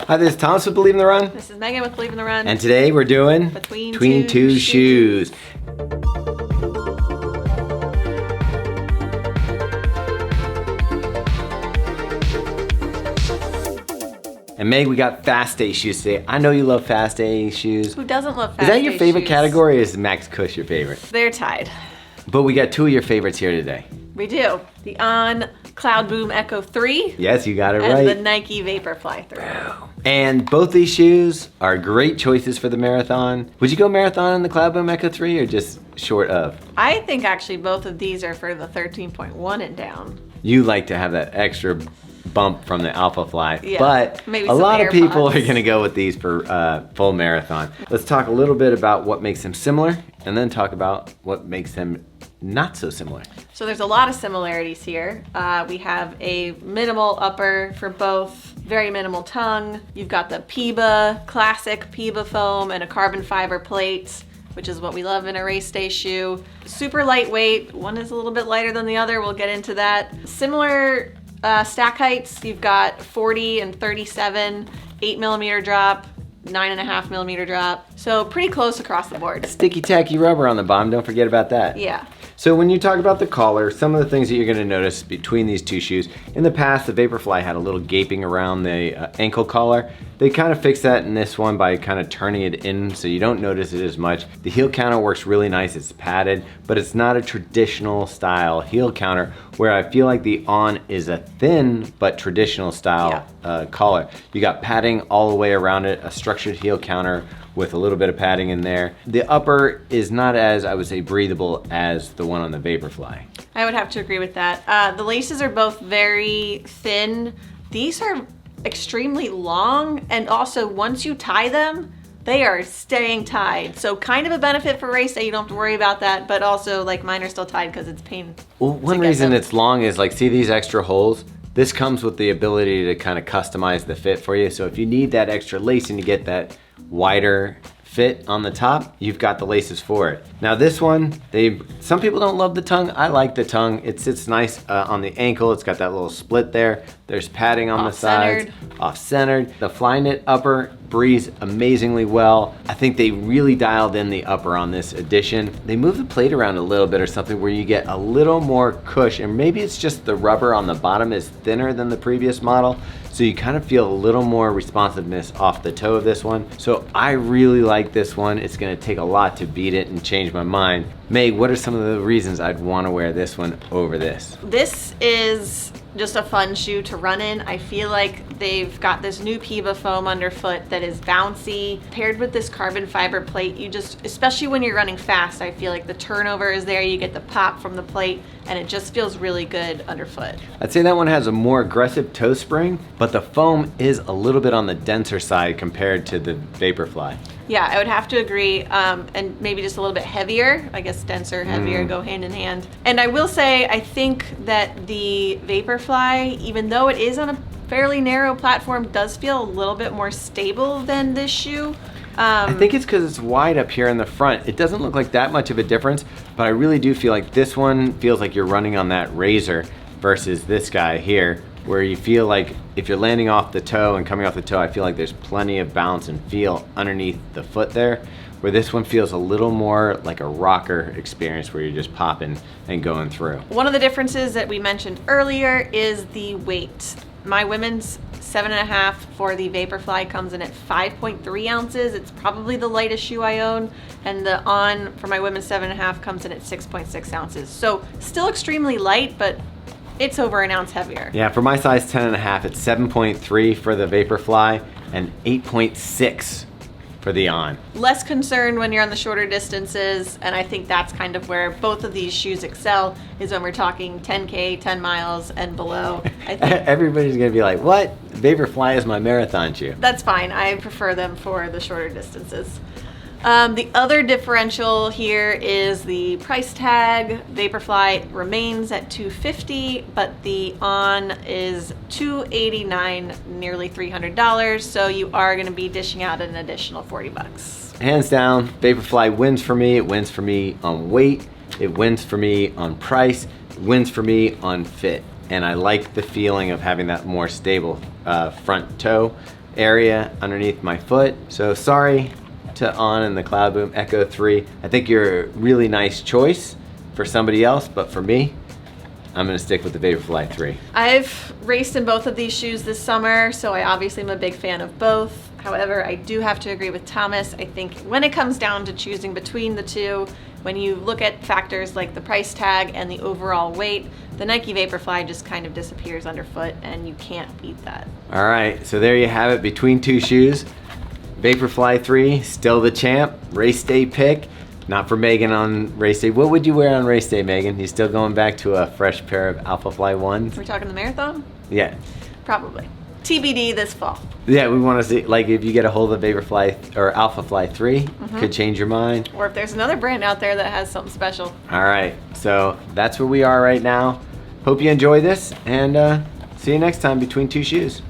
Hi, this is Thomas with Believe in the Run. This is Megan with Believe in the Run. And today we're doing Between Two Shoes. And Meg, we got Fast Day shoes today. I know you love Fast Day shoes. Who doesn't love Fast Is that Day your favorite shoes? category, or is Max Kush your favorite? They're tied. But we got two of your favorites here today. We do. The On Cloudboom Echo 3. Yes, you got it and right. the Nike Vaporfly 3. And both these shoes are great choices for the marathon. Would you go marathon in the Cloudboom Echo 3 or just short of? I think actually both of these are for the 13.1 and down. You like to have that extra bump from the Alphafly, Yeah, but maybe a some lot of people AirPods. are gonna go with these for full marathon. Let's talk a little bit about what makes them similar and then talk about what makes them not so similar. So there's a lot of similarities here. We have a minimal upper for both, very minimal tongue. You've got the PIBA, classic PIBA foam and a carbon fiber plate, which is what we love in a race day shoe. Super lightweight. One is a little bit lighter than the other. We'll get into that. Similar stack heights. You've got 40 and 37, 8mm drop, 9.5mm drop. So pretty close across the board. Sticky tacky rubber on the bottom, don't forget about that. Yeah. So when you talk about the collar, some of the things that you're gonna notice between these two shoes, in the past the Vaporfly had a little gaping around the ankle collar. They kind of fixed that in this one by kind of turning it in so you don't notice it as much. The heel counter works really nice, it's padded, but it's not a traditional style heel counter where I feel like the On is a thin but traditional style collar. You got padding all the way around it, a structured heel counter with a little bit of padding in there. The upper is not as, I would say, breathable as the one on the Vaporfly. I would have to agree with that. The laces are both very thin. These are extremely long, and also once you tie them, they are staying tied. So kind of a benefit for race day, you don't have to worry about that, but also like mine are still tied because it's pain. Well, one reason it's long is like, see these extra holes? This comes with the ability to kind of customize the fit for you. So if you need that extra lace and you get that wider fit on the top, you've got the laces for it. Now this one, some people don't love the tongue. I like the tongue. It sits nice on the ankle. It's got that little split there. There's padding on the sides, off-centered. The Flyknit upper breathes amazingly well. I think they really dialed in the upper on this edition. They moved the plate around a little bit or something where you get a little more cush, and maybe it's just the rubber on the bottom is thinner than the previous model, so you kind of feel a little more responsiveness off the toe of this one. So I really like this one. It's gonna take a lot to beat it and change my mind. Meg, what are some of the reasons I'd wanna wear this one over this? This is just a fun shoe to run in. I feel like they've got this new PIBA foam underfoot that is bouncy. Paired with this carbon fiber plate, you just, especially when you're running fast, I feel like the turnover is there, you get the pop from the plate, and it just feels really good underfoot. I'd say that one has a more aggressive toe spring, but the foam is a little bit on the denser side compared to the Vaporfly. Yeah, I would have to agree, and maybe just a little bit heavier. I guess denser, heavier go hand in hand. And I will say, I think that the Vaporfly, even though it is on a fairly narrow platform, does feel a little bit more stable than this shoe. I think it's because it's wide up here in the front. It doesn't look like that much of a difference, but I really do feel like this one feels like you're running on that razor versus this guy here, where you feel like if you're landing off the toe and coming off the toe, I feel like there's plenty of bounce and feel underneath the foot there, where this one feels a little more like a rocker experience where you're just popping and going through. One of the differences that we mentioned earlier is the weight. My women's 7.5 for the Vaporfly comes in at 5.3 ounces. It's probably the lightest shoe I own. And the On for my women's 7.5 comes in at 6.6 ounces. So still extremely light, but it's over an ounce heavier. Yeah, for my size 10.5, it's 7.3 for the Vaporfly and 8.6 for the On. Less concerned when you're on the shorter distances, and I think that's kind of where both of these shoes excel, is when we're talking 10K, 10 miles and below. I think Everybody's gonna be like, what? Vaporfly is my marathon shoe. that's fine. I prefer them for the shorter distances. The other differential here is the price tag. Vaporfly remains at $250, but the On is $289, nearly $300. So you are going to be dishing out an additional 40 bucks. Hands down, Vaporfly wins for me. It wins for me on weight. It wins for me on price. It wins for me on fit. And I like the feeling of having that more stable front toe area underneath my foot. So sorry to On and the Cloudboom Echo 3. I think you're a really nice choice for somebody else, but for me, I'm gonna stick with the Vaporfly 3. I've raced in both of these shoes this summer, so I obviously am a big fan of both. However, I do have to agree with Thomas. I think when it comes down to choosing between the two, when you look at factors like the price tag and the overall weight, the Nike Vaporfly just kind of disappears underfoot, and you can't beat that. All right, so there you have it, between two shoes. Vaporfly 3, still the champ, race day pick. Not for Meaghan on race day. What would you wear on race day, Meaghan? You still going back to a fresh pair of Alphafly 1s? We're talking the marathon? Yeah. Probably. TBD this fall. Yeah, we want to see, like, if you get a hold of Vaporfly or Alphafly 3, could change your mind. Or if there's another brand out there that has something special. All right, so that's where we are right now. Hope you enjoy this, and see you next time between two shoes.